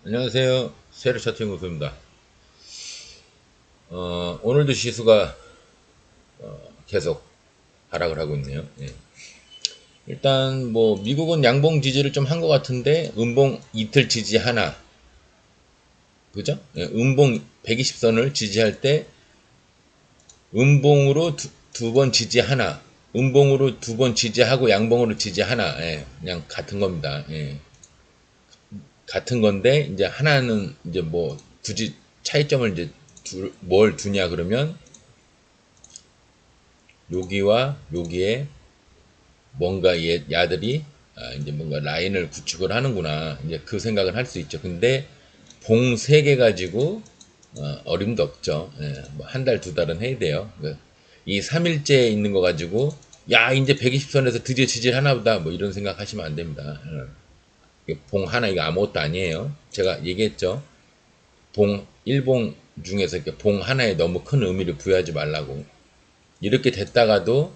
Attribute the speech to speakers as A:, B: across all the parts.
A: 안녕하세요. 세력 차트 연구소입니다. 오늘도 지수가 계속 하락을 하고 있네요. 예. 일단 뭐 미국은 양봉 지지를 좀 한 것 같은데 음봉 이틀 지지 하나, 그죠? 예, 음봉 120선을 지지할 때 음봉으로 두 번 지지 하나, 음봉으로 두 번 지지하고 양봉으로 지지 하나, 예, 그냥 같은 겁니다. 예. 같은 건데 이제 하나는 이제 뭐 굳이 차이점을 이제 뭘 두냐 그러면 여기와 여기에 뭔가 야들이 이제 뭔가 라인을 구축을 하는구나. 이제 그 생각을 할 수 있죠. 근데 봉 3개 가지고 어림도 없죠. 예, 뭐한 달, 두 달은 해야 돼요. 이 3일째 있는 거 가지고 야, 이제 120선에서 드디어 지지를 하나 보다. 뭐 이런 생각 하시면 안 됩니다. 봉 하나 이거 아무것도 아니에요. 제가 얘기했죠. 봉 1봉 중에서 이렇게 봉 하나에 너무 큰 의미를 부여하지 말라고. 이렇게 됐다가도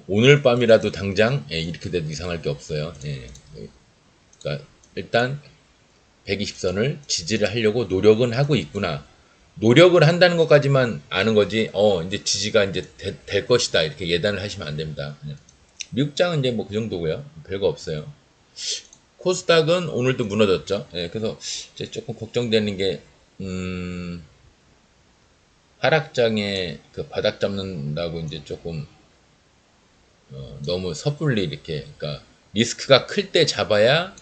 A: 오늘 밤이라도 당장 이렇게 돼도 이상할 게 없어요. 예. 그러니까 일단 120선을 지지를 하려고 노력은 하고 있구나. 노력을 한다는 것까지만 아는 거지. 이제 지지가 이제 될 것이다 이렇게 예단을 하시면 안 됩니다. 미국장은 이제 뭐 그 정도고요. 별거 없어요. 코스닥은 오늘도 무너졌죠. 예, 그래서 이제 조금 걱정되는 게 하락장에 그 바닥 잡는다고 이제 조금 너무 섣불리 이렇게 그러니까 리스크가 클 때 잡아야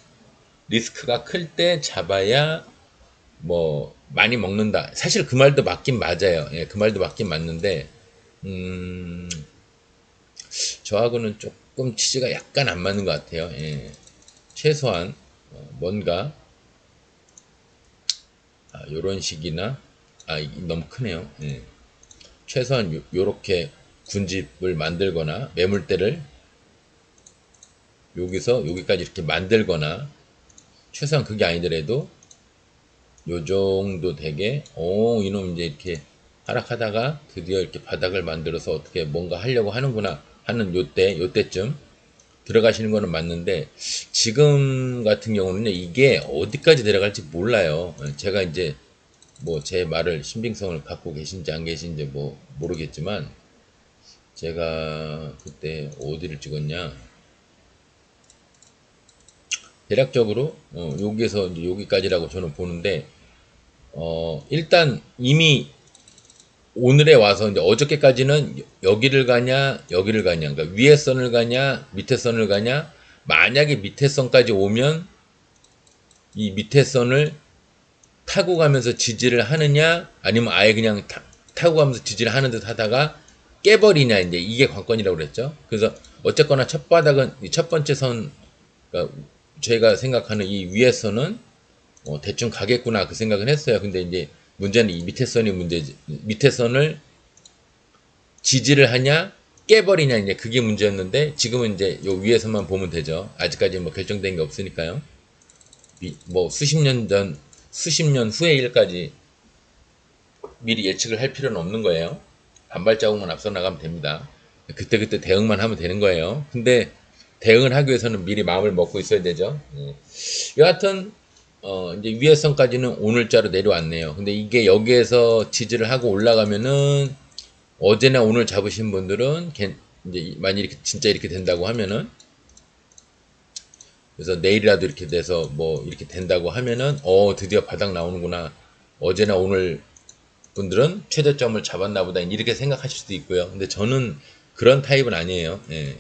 A: 뭐 많이 먹는다. 사실 그 말도 맞긴 맞아요. 예, 그 말도 맞긴 맞는데 음, 저하고는 조금 치즈가 약간 안 맞는 것 같아요. 예, 최소한 뭔가 요런 식이나 너무 크네요. 예, 최소한 요렇게 군집을 만들거나 매물대를 여기서 여기까지 이렇게 만들거나 최소한 그게 아니더라도 요 정도 되게 이놈 이제 이렇게 하락하다가 드디어 이렇게 바닥을 만들어서 어떻게 뭔가 하려고 하는구나 하는 요때쯤 들어가시는 거는 맞는데 지금 같은 경우는 이게 어디까지 내려갈지 몰라요. 제가 이제 뭐 제 말을 신빙성을 갖고 계신지 안 계신지 뭐 모르겠지만 제가 그때 어디를 찍었냐 대략적으로 여기에서 이제 여기까지라고 저는 보는데 일단 이미 오늘에 와서 이제 어저께까지는 여기를 가냐 여기를 가냐 그러니까 위에 선을 가냐 밑에 선을 가냐 만약에 밑에 선까지 오면 이 밑에 선을 타고 가면서 지지를 하느냐 아니면 아예 그냥 타고 가면서 지지를 하는 듯 하다가 깨버리냐 이제 이게 관건이라고 그랬죠. 그래서 어쨌거나 첫 바닥은 첫 번째 선 그러니까 제가 생각하는 이 위에 선은 대충 가겠구나 그 생각은 했어요. 근데 이제 문제는 이 밑에 선이 문제지. 밑에 선을 지지를 하냐 깨버리냐 이제 그게 문제였는데 지금은 이제 요 위에서만 보면 되죠. 아직까지 뭐 결정된 게 없으니까요. 뭐 수십 년 후의 일까지 미리 예측을 할 필요는 없는 거예요. 반발자국만 앞서 나가면 됩니다. 그때그때 대응만 하면 되는 거예요. 근데 대응을 하기 위해서는 미리 마음을 먹고 있어야 되죠. 여하튼 이제 위에선까지는 오늘자로 내려왔네요. 근데 이게 여기에서 지지를 하고 올라가면은 어제나 오늘 잡으신 분들은 이제 만약 이렇게 진짜 이렇게 된다고 하면은 그래서 내일이라도 이렇게 돼서 뭐 이렇게 된다고 하면은 드디어 바닥 나오는구나. 어제나 오늘 분들은 최저점을 잡았나 보다 이렇게 생각하실 수도 있고요. 근데 저는 그런 타입은 아니에요. 예.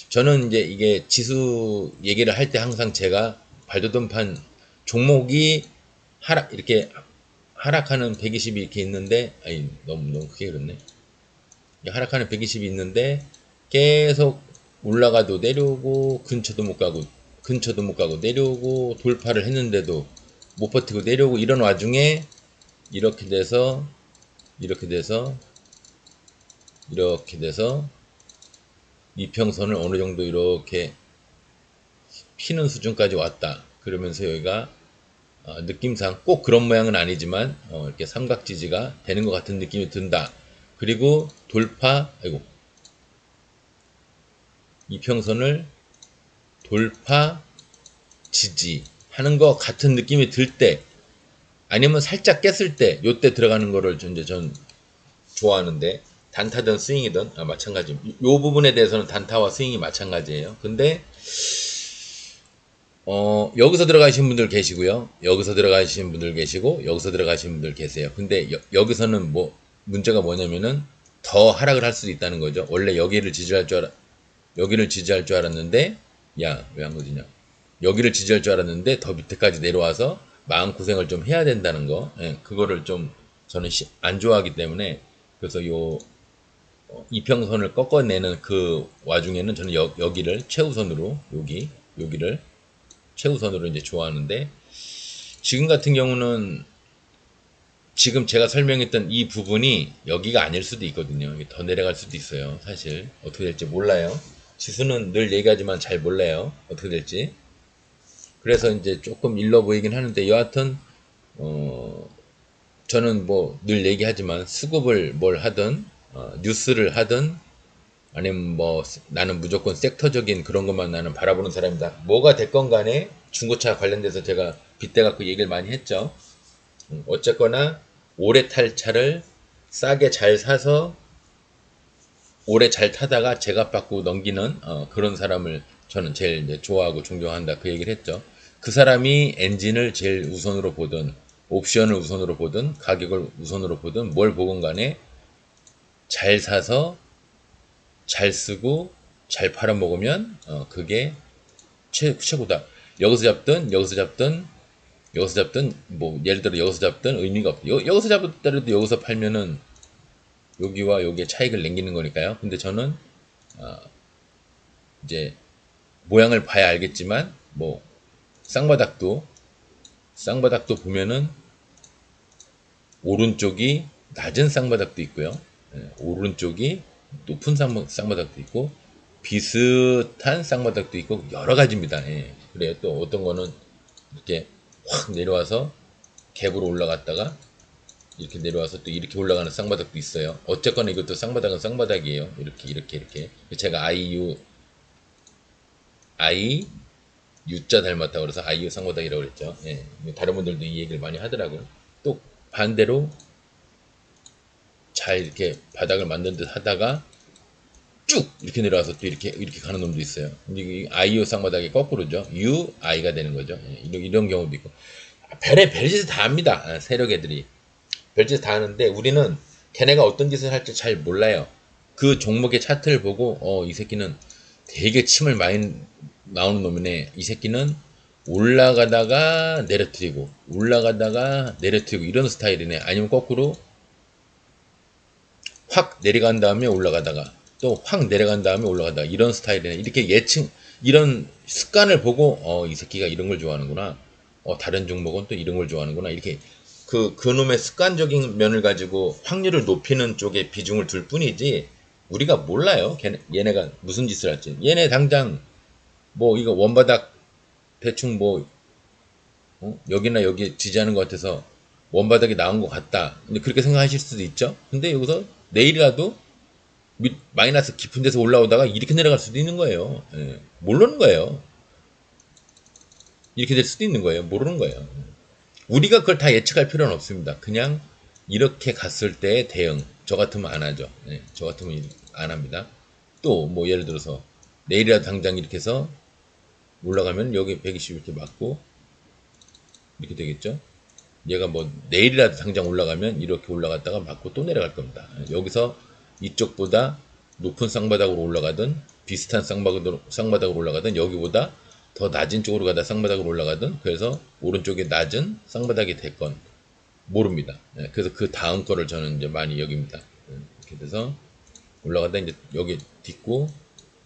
A: 저는 이제 이게 지수 얘기를 할 때 항상 제가 발돋움판 종목이 이렇게 하락하는 120이 이렇게 있는데 너무 크게 그렇네. 하락하는 120이 있는데 계속 올라가도 내려오고 근처도 못 가고 내려오고 돌파를 했는데도 못 버티고 내려오고 이런 와중에 이렇게 돼서 이렇게 돼서 이렇게 돼서 이평선을 어느 정도 이렇게 피는 수준까지 왔다. 그러면서 여기가 느낌상 꼭 그런 모양은 아니지만 이렇게 삼각 지지가 되는 것 같은 느낌이 든다. 그리고 이평선을 돌파 지지하는 하는 것 같은 느낌이 들 때, 아니면 살짝 깼을 때, 요때 들어가는 거를 이제 전 좋아하는데, 단타든 스윙이든 마찬가지. 요 부분에 대해서는 단타와 스윙이 마찬가지예요. 근데 여기서 들어가신 분들 계시고요. 여기서 들어가신 분들 계시고 여기서 들어가신 분들 계세요. 근데 여기서는 뭐 문제가 뭐냐면은 더 하락을 할 수도 있다는 거죠. 원래 여기를 지지할 줄 알았는데, 야, 왜 안 거지냐? 여기를 지지할 줄 알았는데 더 밑에까지 내려와서 마음고생을 좀 해야 된다는 거. 예, 그거를 좀 저는 안 좋아하기 때문에, 그래서 요 이평선을 꺾어내는 그 와중에는 저는 여기를 최우선으로, 여기를 최우선으로 이제 좋아하는데, 지금 같은 경우는 지금 제가 설명했던 이 부분이 여기가 아닐 수도 있거든요. 더 내려갈 수도 있어요. 사실 어떻게 될지 몰라요. 지수는 늘 얘기하지만 잘 몰라요. 어떻게 될지. 그래서 이제 조금 일러 보이긴 하는데, 여하튼 저는 뭐 늘 얘기하지만 수급을 뭘 하든 뉴스를 하든 아니면 뭐 나는 무조건 섹터적인 그런 것만 나는 바라보는 사람이다. 뭐가 됐건 간에 중고차 관련돼서 제가 빗대 갖고 얘기를 많이 했죠. 어쨌거나 오래 탈 차를 싸게 잘 사서 오래 잘 타다가 제값 받고 넘기는 그런 사람을 저는 제일 이제 좋아하고 존경한다, 그 얘기를 했죠. 그 사람이 엔진을 제일 우선으로 보든 옵션을 우선으로 보든 가격을 우선으로 보든 뭘 보건 간에 잘 사서 잘 쓰고 잘 팔아먹으면 그게 최고다. 여기서 잡든 여기서 잡든 여기서 잡든 뭐 예를 들어 여기서 잡든 의미가 없고, 여기서 잡더라도 여기서 팔면은 여기와 여기의 차익을 남기는 거니까요. 근데 저는 이제 모양을 봐야 알겠지만, 뭐 쌍바닥도 보면은 오른쪽이 낮은 쌍바닥도 있고요. 예, 오른쪽이 높은 쌍바닥도 있고 비슷한 쌍바닥도 있고 여러 가지입니다. 예, 그래요. 또 어떤 거는 이렇게 확 내려와서 갭으로 올라갔다가 이렇게 내려와서 또 이렇게 올라가는 쌍바닥도 있어요. 어쨌거나 이것도 쌍바닥은 쌍바닥이에요. 이렇게. 제가 I U자 닮았다고 그래서 IU 쌍바닥이라고 그랬죠. 예, 다른 분들도 이 얘기를 많이 하더라고요. 또 반대로 잘 이렇게 바닥을 만든 듯 하다가 쭉 이렇게 내려와서 또 이렇게 가는 놈도 있어요. 이 IU 쌍바닥이 거꾸로죠. U, I가 되는 거죠. 예, 이런 경우도 있고. 별짓을 다 합니다. 세력 애들이. 별짓을 다 하는데 우리는 걔네가 어떤 짓을 할지 잘 몰라요. 그 종목의 차트를 보고 이 새끼는 되게 침을 많이 나오는 놈이네. 이 새끼는 올라가다가 내려뜨리고 이런 스타일이네. 아니면 거꾸로 확 내려간 다음에 올라가다가 또 확 내려간 다음에 올라가다가 이런 스타일이네. 이렇게 이런 습관을 보고 이 새끼가 이런 걸 좋아하는구나. 다른 종목은 또 이런 걸 좋아하는구나. 이렇게 그놈의 습관적인 면을 가지고 확률을 높이는 쪽에 비중을 둘 뿐이지, 우리가 몰라요. 얘네가 무슨 짓을 할지. 얘네 당장 뭐 이거 원바닥 대충 뭐 여기나 여기 지지하는 것 같아서 원바닥이 나온 것 같다. 근데 그렇게 생각하실 수도 있죠. 근데 여기서 내일이라도 마이너스 깊은 데서 올라오다가 이렇게 내려갈 수도 있는 거예요. 예, 모르는 거예요. 이렇게 될 수도 있는 거예요. 모르는 거예요. 우리가 그걸 다 예측할 필요는 없습니다. 그냥 이렇게 갔을 때의 대응. 저 같으면 안 하죠. 예, 저 같으면 안 합니다. 또 뭐 예를 들어서 내일이라도 당장 이렇게 해서 올라가면 여기 120 이렇게 맞고 이렇게 되겠죠. 얘가 뭐 내일이라도 당장 올라가면 이렇게 올라갔다가 맞고 또 내려갈 겁니다. 여기서 이쪽보다 높은 쌍바닥으로 올라가든 비슷한 쌍바닥으로 올라가든 여기보다 더 낮은 쪽으로 가다 쌍바닥으로 올라가든, 그래서 오른쪽에 낮은 쌍바닥이 됐건 모릅니다. 그래서 그 다음 거를 저는 이제 많이 여깁니다. 이렇게 돼서 올라가다 이제 여기 딛고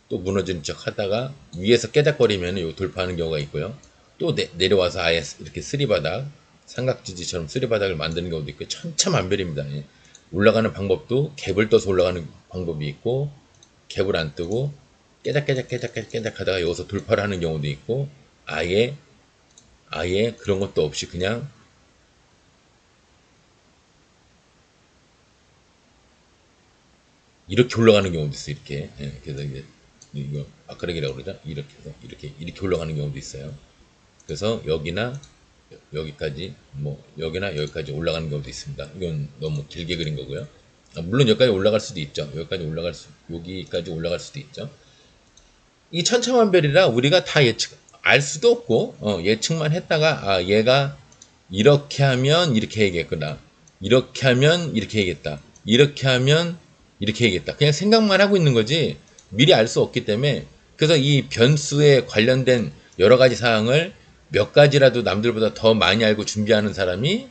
A: 또 무너지는 척 하다가 위에서 깨작거리면 요 돌파하는 경우가 있고요. 또 내려와서 아예 이렇게 쓰리바닥, 삼각지지처럼 쓰리바닥을 만드는 경우도 있고 천차만별입니다. 예. 올라가는 방법도 갭을 떠서 올라가는 방법이 있고 갭을 안 뜨고 깨작깨작 하다가 여기서 돌파를 하는 경우도 있고, 아예 그런 것도 없이 그냥 이렇게 올라가는 경우도 있어요. 이렇게. 예, 그래서 이제 이거 바크락이라고 그러죠. 이렇게 해서 이렇게 올라가는 경우도 있어요. 그래서 여기나 여기까지 뭐 여기나 여기까지 올라가는 경우도 있습니다. 이건 너무 길게 그린 거고요. 물론 여기까지 올라갈 수도 있죠. 여기까지 올라갈 수도 있죠. 이 천차만별이라 우리가 다 알 수도 없고 예측만 했다가 얘가 이렇게 하면 이렇게 해야겠구나. 이렇게 하면 이렇게 해야겠다. 이렇게 하면 이렇게 해야겠다. 그냥 생각만 하고 있는 거지 미리 알 수 없기 때문에 그래서 이 변수에 관련된 여러 가지 사항을 몇 가지라도 남들보다 더 많이 알고 준비하는 사람이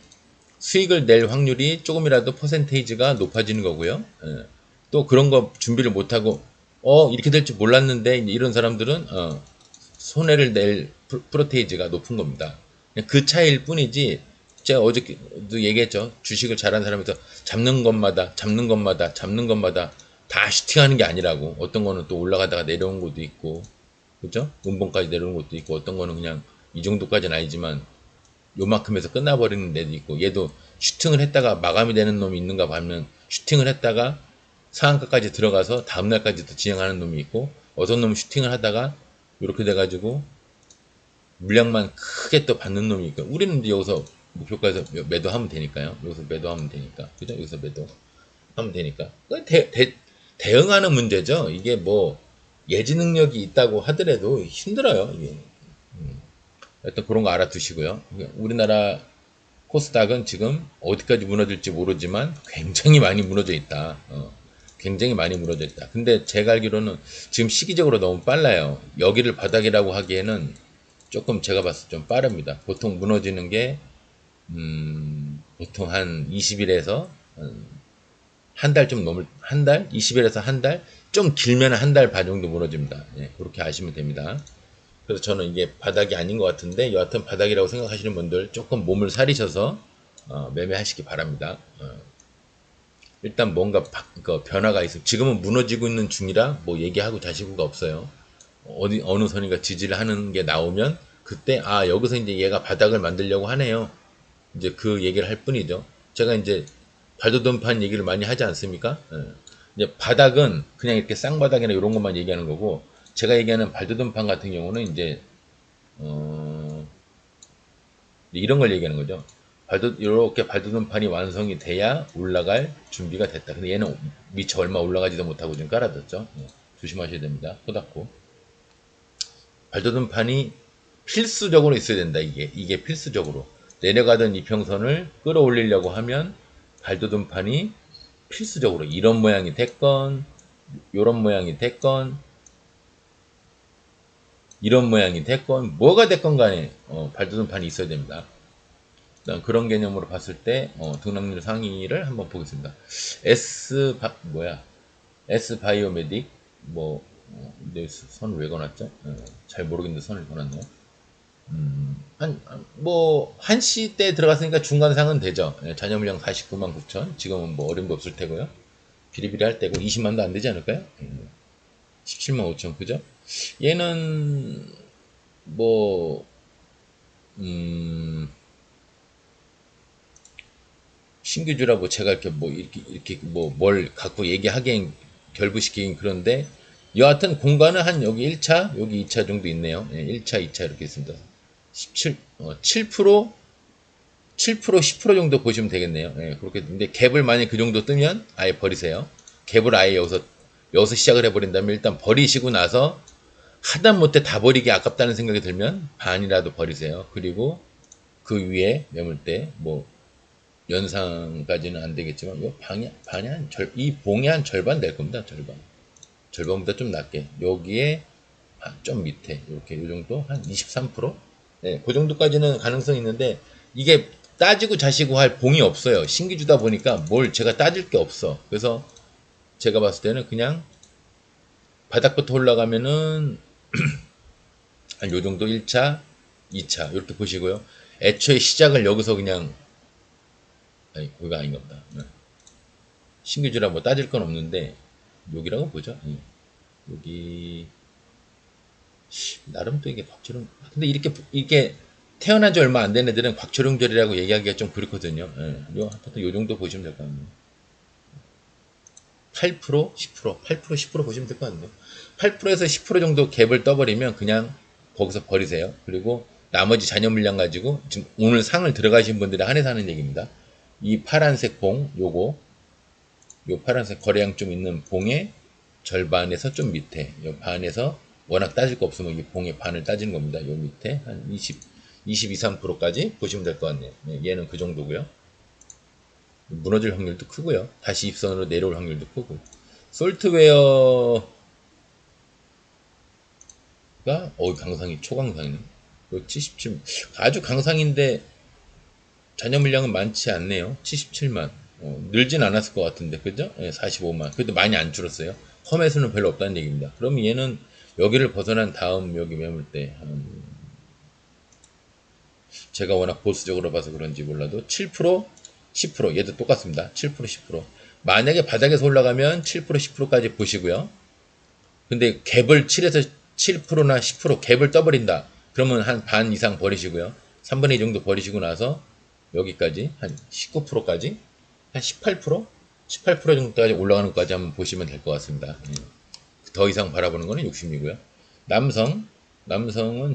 A: 수익을 낼 확률이 조금이라도 퍼센테이지가 높아지는 거고요. 또 그런 거 준비를 못하고 이렇게 될 줄 몰랐는데 이런 사람들은 손해를 낼 프로테이지가 높은 겁니다. 그냥 그 차이일 뿐이지 제가 어저께도 얘기했죠. 주식을 잘하는 사람에서 잡는 것마다 다 슈팅하는 게 아니라고. 어떤 거는 또 올라가다가 내려온 것도 있고 그죠? 음봉까지 내려온 것도 있고 어떤 거는 그냥 이 정도까지는 아니지만 요만큼에서 끝나버리는 데도 있고 얘도 슈팅을 했다가 마감이 되는 놈이 있는가 하면 슈팅을 했다가 상한가까지 들어가서 다음날까지도 진행하는 놈이 있고 어떤 놈은 슈팅을 하다가 이렇게 돼가지고 물량만 크게 또 받는 놈이 있고 우리는 이제 여기서 목표가에서 매도하면 되니까요. 여기서 매도하면 되니까 그죠? 여기서 매도하면 되니까 대응하는 문제죠. 이게 뭐 예지 능력이 있다고 하더라도 힘들어요. 이게 하여튼 그런 거 알아두시고요. 우리나라 코스닥은 지금 어디까지 무너질지 모르지만 굉장히 많이 무너져 있다. 굉장히 많이 무너져 있다. 근데 제가 알기로는 지금 시기적으로 너무 빨라요. 여기를 바닥이라고 하기에는 조금 제가 봤을 때 좀 빠릅니다. 보통 무너지는 게 보통 한 20일에서 한 달 좀 넘을 한 달? 20일에서 한 달? 좀 길면 한 달 반 정도 무너집니다. 예, 그렇게 아시면 됩니다. 그래서 저는 이게 바닥이 아닌 것 같은데 여하튼 바닥이라고 생각하시는 분들 조금 몸을 사리셔서 매매하시기 바랍니다. 일단 뭔가 변화가 있어. 지금은 무너지고 있는 중이라 뭐 얘기하고 자시구가 없어요. 어느 선이가 지지를 하는 게 나오면 그때 여기서 이제 얘가 바닥을 만들려고 하네요. 이제 그 얘기를 할 뿐이죠. 제가 이제 발도돈판 얘기를 많이 하지 않습니까? 이제 바닥은 그냥 이렇게 쌍바닥이나 이런 것만 얘기하는 거고 제가 얘기하는 발도돈판 같은 경우는 이제 이런 걸 얘기하는 거죠. 이렇게 발도돈판이 완성이 돼야 올라갈 준비가 됐다. 근데 얘는 미처 얼마 올라가지도 못하고 지금 깔아뒀죠. 조심하셔야 됩니다. 코 닫고. 발도돈판이 필수적으로 있어야 된다. 이게 필수적으로 내려가던 이평선을 끌어올리려고 하면 발도돈판이 필수적으로 이런 모양이 됐건 이런 모양이 됐건 이런 모양이 됐건 뭐가 됐건 간에 발도돈판이 있어야 됩니다. 그런 개념으로 봤을 때 등락률 상위를 한번 보겠습니다. S 바이오메딕 선을 왜 거놨죠? 잘 모르겠는데 선을 거놨네요. 한시 때 들어갔으니까 중간상은 되죠. 잔여 물량 49만 9천. 지금은 뭐 어림도 없을 테고요. 비리비리 할 때고 20만도 안 되지 않을까요? 17만 5천, 그죠? 얘는 신규주라고 제가 이렇게 뭘 갖고 얘기하기엔 결부시키긴 그런데 여하튼 공간은 한 여기 1차, 여기 2차 정도 있네요. 1차, 2차 이렇게 있습니다. 7%, 10% 정도 보시면 되겠네요. 그렇게. 근데 갭을 만약 그 정도 뜨면 아예 버리세요. 갭을 아예 여기서 시작을 해버린다면 일단 버리시고 나서 하다못해 다 버리기 아깝다는 생각이 들면 반이라도 버리세요. 그리고 그 위에 매물대, 연상까지는 안 되겠지만, 이 봉이 한 절반 될 겁니다. 절반보다 좀 낮게. 여기에 좀 밑에, 이렇게, 이 정도? 한 23%? 네, 그 정도까지는 가능성이 있는데, 이게 따지고 자시고 할 봉이 없어요. 신기주다 보니까 뭘 제가 따질 게 없어. 그래서 제가 봤을 때는 그냥 바닥부터 올라가면은, 한 요 정도 1차, 2차, 이렇게 보시고요. 애초에 시작을 여기서 그냥, 거기가 아닌가 보다. 신규주라 따질 건 없는데, 여기라고 보죠. 여기, 나름 또 이게 곽철용, 근데 이렇게 태어난 지 얼마 안 된 애들은 곽철용절이라고 얘기하기가 좀 그렇거든요. 요 정도 보시면 될 것 같네요. 8%, 10%, 8%, 10% 보시면 될 것 같네요. 8%에서 10% 정도 갭을 떠버리면 그냥 거기서 버리세요. 그리고 나머지 잔여 물량 가지고 지금 오늘 상을 들어가신 분들이 한해서 하는 얘기입니다. 이 파란색 봉, 요 파란색 거래량 좀 있는 봉의 절반에서 좀 밑에, 요 반에서 워낙 따질 거 없으면 이 봉의 반을 따지는 겁니다. 요 밑에 한 22, 3%까지 보시면 될 것 같네요. 얘는 그 정도고요. 무너질 확률도 크고요. 다시 입선으로 내려올 확률도 크고. 솔트웨어가 강상이 초강상이네. 77 아주 강상인데 잔여 물량은 많지 않네요. 77만. 늘진 않았을 것 같은데, 그죠? 45만. 그래도 많이 안 줄었어요. 컴에서는 별로 없다는 얘기입니다. 그럼 얘는 여기를 벗어난 다음 여기 매물대 제가 워낙 보수적으로 봐서 그런지 몰라도 7%, 10% 얘도 똑같습니다. 7%, 10%. 만약에 바닥에서 올라가면 7%, 10%까지 보시고요. 근데 갭을 7에서 7%나 10% 갭을 떠버린다. 그러면 한 반 이상 버리시고요. 3분의 2 정도 버리시고 나서 여기까지 한 19%까지 한 18%? 18% 정도까지 올라가는 것까지 한번 보시면 될 것 같습니다. 더 이상 바라보는 거는 욕심이고요. 남성은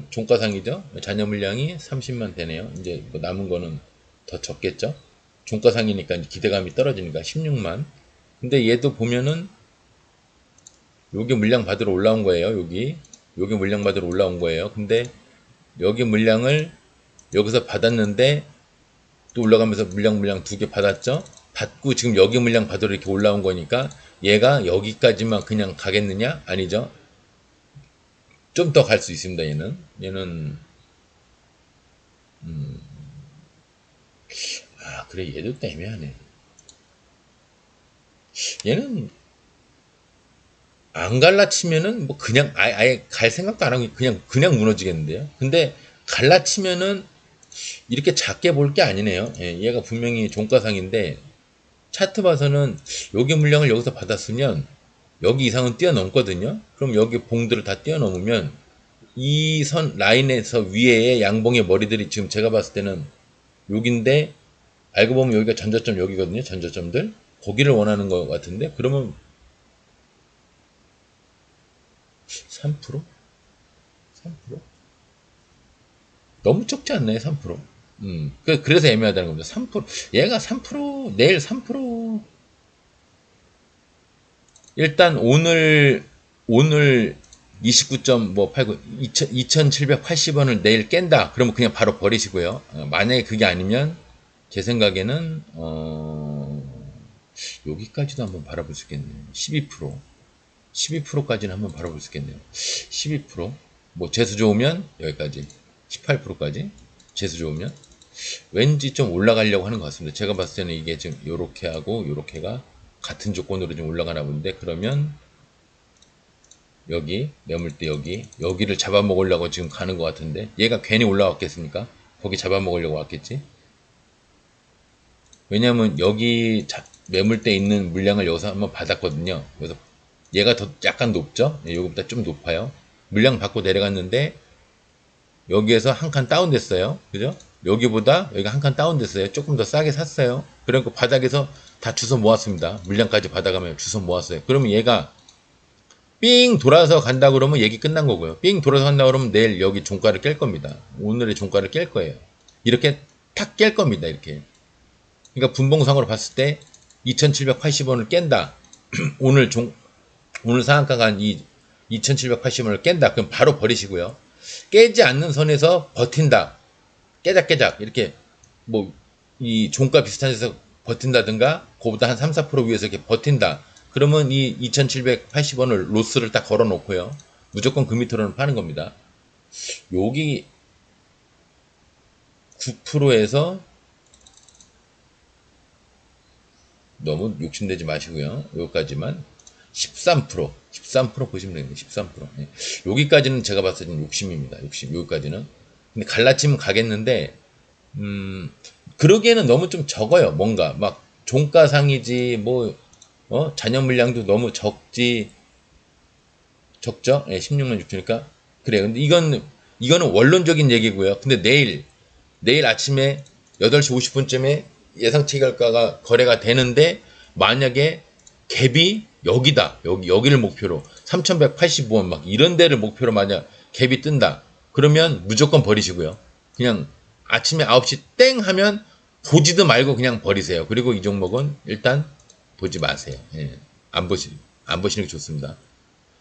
A: 종가상이죠. 잔여 물량이 30만 되네요. 이제 뭐 남은 거는 더 적겠죠. 종가상이니까 기대감이 떨어지니까 16만. 근데 얘도 보면은 여기 물량 받으러 올라온 거예요. 여기 물량 받으러 올라온 거예요. 근데 여기 물량을 여기서 받았는데 또 올라가면서 물량 두 개 받았죠. 받고 지금 여기 물량 받으러 이렇게 올라온 거니까 얘가 여기까지만 그냥 가겠느냐? 아니죠. 좀 더 갈 수 있습니다. 얘는 그래 얘도 또 애매하네. 얘는 안 갈라치면은 뭐 그냥 아예 갈 생각도 안 하고 그냥 무너지겠는데요. 근데 갈라치면은 이렇게 작게 볼 게 아니네요. 얘가 분명히 종가상인데 차트 봐서는 여기 물량을 여기서 받았으면 여기 이상은 뛰어넘거든요. 그럼 여기 봉들을 다 뛰어넘으면 이 선 라인에서 위에 양봉의 머리들이 지금 제가 봤을 때는 여기인데 알고 보면 여기가 전저점 여기거든요. 전저점들 거기를 원하는 것 같은데 그러면 3%? 3%? 너무 적지 않나요? 3%? 그래서 애매하다는 겁니다. 3%. 얘가 3%, 내일 3%. 일단 오늘 29.89, 2780원을 내일 깬다. 그러면 그냥 바로 버리시고요. 만약에 그게 아니면 제 생각에는, 여기까지도 한번 바라볼 수 있겠네요. 12%. 12%까지는 한번 바라볼 수 있겠네요. 12%. 뭐 재수 좋으면 여기까지. 18%까지. 재수 좋으면. 왠지 좀 올라가려고 하는 것 같습니다. 제가 봤을 때는 이게 지금 요렇게 하고 요렇게가 같은 조건으로 좀 올라가나 본데 그러면 여기 매물대 여기를 잡아먹으려고 지금 가는 것 같은데 얘가 괜히 올라왔겠습니까? 거기 잡아먹으려고 왔겠지? 왜냐면 여기 매물대 있는 물량을 여기서 한번 받았거든요. 그래서 얘가 더 약간 높죠? 여기보다 좀 높아요. 물량 받고 내려갔는데 여기에서 한 칸 다운됐어요. 그죠? 여기보다 여기가 한 칸 다운됐어요. 조금 더 싸게 샀어요. 그러니까 바닥에서 다 주워 모았습니다. 물량까지 받아가면 주워 모았어요. 그러면 얘가 삥 돌아서 간다 그러면 얘기 끝난 거고요. 삥 돌아서 간다 그러면 내일 여기 종가를 깰 겁니다. 오늘의 종가를 깰 거예요. 이렇게 탁 깰 겁니다. 이렇게. 그러니까 분봉상으로 봤을 때 2780원을 깬다. 오늘 상한가가 한 2780원을 깬다. 그럼 바로 버리시고요. 깨지 않는 선에서 버틴다. 깨작 이렇게 뭐 이 종가 비슷한 데서 버틴다든가 그보다 한 3, 4% 위에서 이렇게 버틴다. 그러면 이 2780원을 로스를 딱 걸어 놓고요. 무조건 그 밑으로는 파는 겁니다. 여기 9%에서 너무 욕심내지 마시고요. 여기까지만 13% 보시면 됩니다. 13%. 여기까지는 제가 봤을 때는 욕심입니다. 여기까지는. 근데 갈라치면 가겠는데 그러기에는 너무 좀 적어요. 뭔가 막 종가상이지 뭐 잔여 물량도 너무 적죠? 16만 6천이니까 그래. 근데 이거는 원론적인 얘기고요. 근데 내일 아침에 8시 50분쯤에 예상치 결과가 거래가 되는데 만약에 갭이 여기다. 여기를 목표로 3185원 막 이런 데를 목표로 만약 갭이 뜬다. 그러면 무조건 버리시고요. 그냥 아침에 9시 땡 하면 보지도 말고 그냥 버리세요. 그리고 이 종목은 일단 보지 마세요. 예. 안 보시는 게 좋습니다.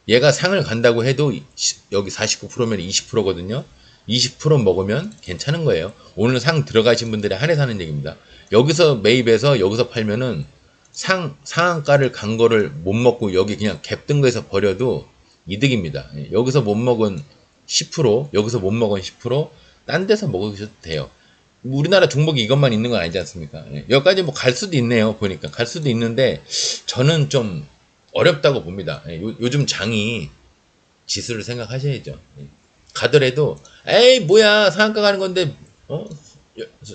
A: 얘가 상을 간다고 해도 여기 49%면 20%거든요. 20% 먹으면 괜찮은 거예요. 오늘 상 들어가신 분들의 한해 사는 얘기입니다. 여기서 매입해서 여기서 팔면은 상한가를 간 거를 못 먹고 여기 그냥 갭 뜬 거에서 버려도 이득입니다. 예, 여기서 못 먹은 10%, 여기서 못 먹은 10%딴 데서 먹으셔도 돼요. 우리나라 종목이 이것만 있는 건 아니지 않습니까? 예, 여기까지 뭐 갈 수도 있네요. 보니까 갈 수도 있는데 저는 좀 어렵다고 봅니다. 예, 요즘 장이 지수를 생각하셔야죠. 예. 가더라도 에이 뭐야 상한가 가는 건데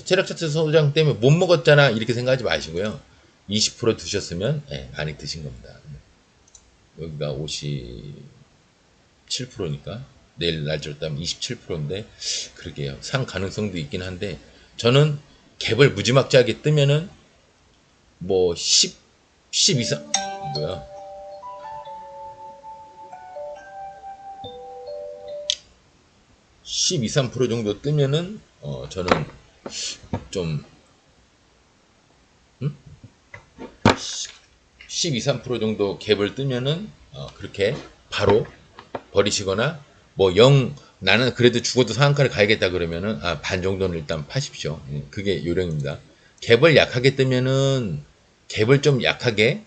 A: 체력 차트 소장 때문에 못 먹었잖아 이렇게 생각하지 마시고요. 20% 드셨으면 많이 드신 겁니다. 여기가 57%니까 내일 날짜로 따면 27%인데 그러게요. 상 가능성도 있긴 한데 저는 갭을 무지막지하게 뜨면은 뭐 10 이상 뭐야 12, 3% 정도 뜨면은 저는 좀 12, 3% 정도 갭을 뜨면은 그렇게 바로 버리시거나 뭐 0 나는 그래도 죽어도 상한가를 가야겠다 그러면은 반 정도는 일단 파십시오. 그게 요령입니다. 갭을 약하게 뜨면은 갭을 좀 약하게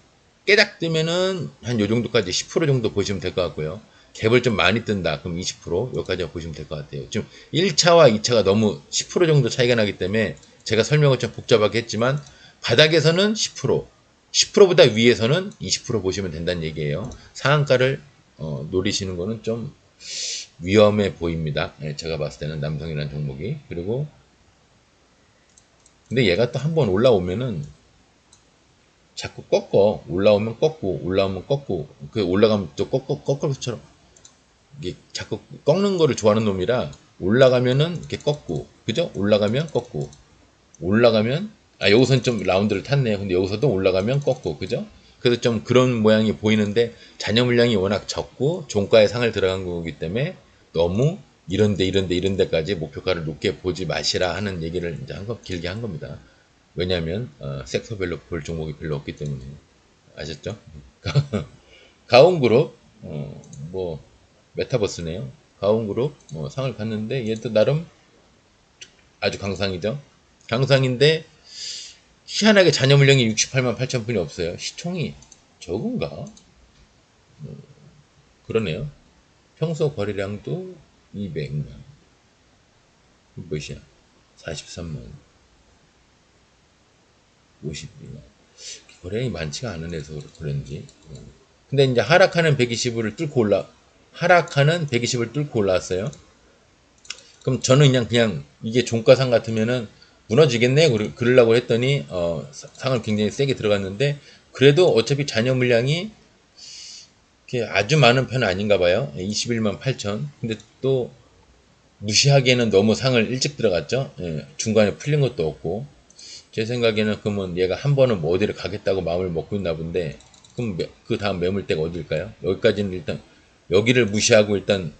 A: 깨작 뜨면은 한 요 정도까지 10% 정도 보시면 될 것 같고요. 갭을 좀 많이 뜬다. 그럼 20% 여기까지 보시면 될 것 같아요. 지금 1차와 2차가 너무 10% 정도 차이가 나기 때문에 제가 설명을 좀 복잡하게 했지만 바닥에서는 10%, 10%보다 위에서는 20% 보시면 된다는 얘기예요. 상한가를 노리시는 거는 좀 위험해 보입니다. 예, 제가 봤을 때는 남성이라는 종목이. 그리고 근데 얘가 또 한번 올라오면은 자꾸 꺾어. 올라오면 꺾고 올라오면 꺾고 그 올라가면 또 꺾어처럼 이게 자꾸 꺾는 거를 좋아하는 놈이라 올라가면은 이렇게 꺾고 그죠? 올라가면 꺾고 올라가면 여기선 좀 라운드를 탔네요. 근데 여기서도 올라가면 꺾고 그죠? 그래서 좀 그런 모양이 보이는데 잔여 물량이 워낙 적고 종가에 상을 들어간 거기 때문에 너무 이런 데까지 목표가를 높게 보지 마시라 하는 얘기를 이제 길게 한 겁니다. 왜냐하면 섹터별로 볼 종목이 별로 없기 때문에 아셨죠? 가온그룹 뭐 메타버스네요. 가온그룹 상을 갔는데 얘도 나름 아주 강상이죠. 강상인데 희한하게 잔여 물량이 68만 8천 분이 없어요. 시총이 적은가? 그러네요. 평소 거래량도 200만. 몇이야? 43만, 52만. 거래량이 많지가 않은 애서 그런지. 근데 이제 하락하는 120을 뚫고 올라왔어요. 그럼 저는 그냥 이게 종가상 같으면은 무너지겠네 그러려고 했더니 상을 굉장히 세게 들어갔는데 그래도 어차피 잔여 물량이 아주 많은 편은 아닌가 봐요. 21만 8천. 근데 또 무시하기에는 너무 상을 일찍 들어갔죠. 예, 중간에 풀린 것도 없고. 제 생각에는 그러면 얘가 한 번은 뭐 어디를 가겠다고 마음을 먹고 있나 본데 그럼 그 다음 매물대가 어딜까요? 여기까지는 일단 여기를 무시하고 일단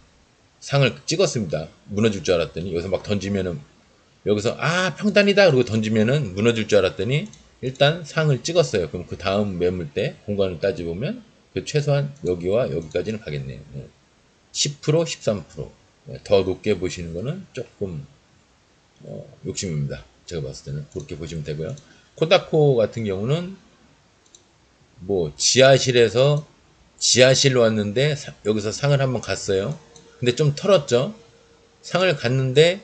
A: 상을 찍었습니다. 무너질 줄 알았더니 여기서 막 던지면은 여기서 평단이다 그러고 던지면은 무너질 줄 알았더니 일단 상을 찍었어요. 그럼 그 다음 매물대 공간을 따져보면 그 최소한 여기와 여기까지는 가겠네요. 10%, 13%더 높게 보시는 거는 조금 욕심입니다. 제가 봤을 때는 그렇게 보시면 되고요. 코다코 같은 경우는 뭐 지하실로 왔는데 여기서 상을 한번 갔어요. 근데 좀 털었죠. 상을 갔는데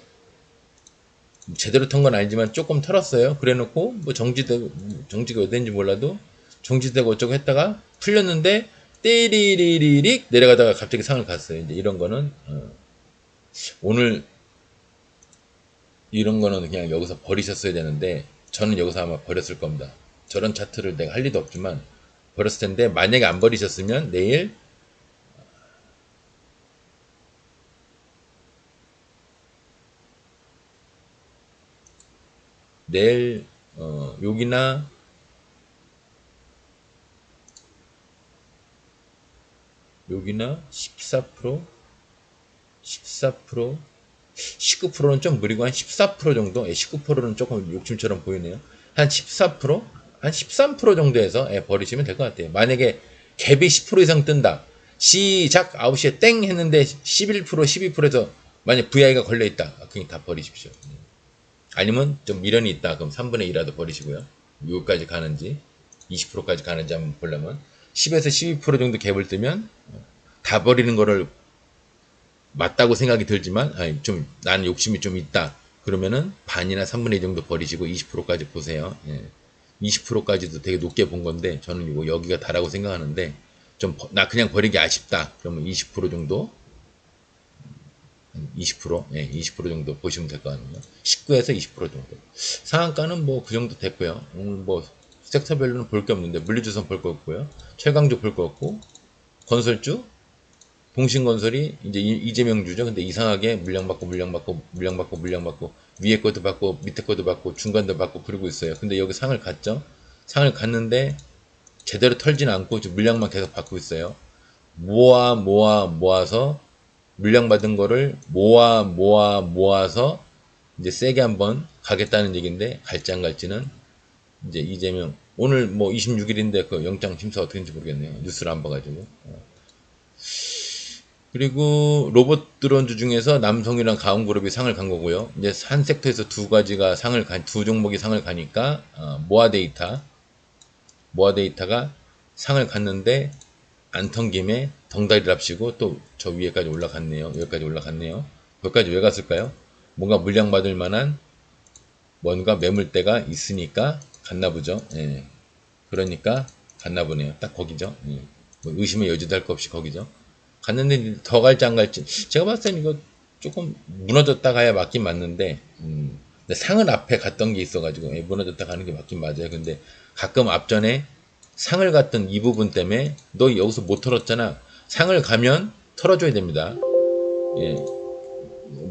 A: 제대로 턴 건 아니지만 조금 털었어요. 그래놓고 뭐 정지가 어딘지 몰라도 정지되고 어쩌고 했다가 풀렸는데 띠리리리릭 내려가다가 갑자기 상을 갔어요. 이제 이런 거는 오늘 이런 거는 그냥 여기서 버리셨어야 되는데 저는 여기서 아마 버렸을 겁니다. 저런 차트를 내가 할 리도 없지만 버렸을 텐데 만약에 안 버리셨으면 내일 여기나 여기나 14% 14% 19%는 좀 무리고 한 14% 정도, 19%는 조금 욕심처럼 보이네요. 한 14%, 한 13% 정도에서 버리시면 될 것 같아요. 만약에 갭이 10% 이상 뜬다. 시작 9시에 땡 했는데 11%, 12%에서 만약 VI가 걸려 있다. 그냥 다 버리십시오. 아니면 좀 미련이 있다. 그럼 3분의 1이라도 버리시고요. 여기까지 가는지 20%까지 가는지 한번 보려면 10에서 12% 정도 갭을 뜨면 다 버리는 거를 맞다고 생각이 들지만 아니, 좀 나는 욕심이 좀 있다. 그러면은 반이나 3분의 2 정도 버리시고 20%까지 보세요. 20%까지도 되게 높게 본 건데 저는 이거 여기가 다라고 생각하는데 좀 나 그냥 버리기 아쉽다. 그러면 20% 정도 20%, 20% 정도 보시면 될 것 같네요. 19에서 20% 정도. 상한가는 뭐 그 정도 됐고요. 뭐 섹터별로는 볼 게 없는데 물리주선 볼 거 없고요. 최강주 볼 거 없고 건설주 동신건설이 이제 이재명 주죠. 근데 이상하게 물량 받고 위에 것도 받고 밑에 것도 받고 중간도 받고 그러고 있어요. 근데 여기 상을 갔죠. 상을 갔는데 제대로 털지는 않고 물량만 계속 받고 있어요. 모아서 물량 받은 거를 모아서 이제 세게 한번 가겠다는 얘기인데 갈지 안 갈지는 이제 이재명 오늘 뭐 26일인데 그 영장 심사 어떻게 되는지 모르겠네요. 뉴스를 안 봐가지고. 그리고 로봇 드론주 중에서 남성이랑 가온그룹이 상을 간 거고요. 이제 한 섹터에서 두 종목이 상을 가니까 모아데이터가 상을 갔는데 안 턴 김에 덩다리랍시고 또 저 위에까지 올라갔네요. 여기까지 올라갔네요. 거기까지 왜 갔을까요? 뭔가 물량 받을 만한 뭔가 매물대가 있으니까 갔나 보죠. 예. 그러니까 갔나 보네요. 딱 거기죠. 예. 뭐 의심의 여지도 할 거 없이 거기죠. 갔는데 더 갈지 안 갈지 제가 봤을 땐 이거 조금 무너졌다 가야 맞긴 맞는데 근데 상을 앞에 갔던 게 있어가지고 무너졌다 가는 게 맞긴 맞아요. 근데 가끔 앞전에 상을 갔던 이 부분 때문에 너 여기서 못 털었잖아. 상을 가면 털어줘야 됩니다. 예,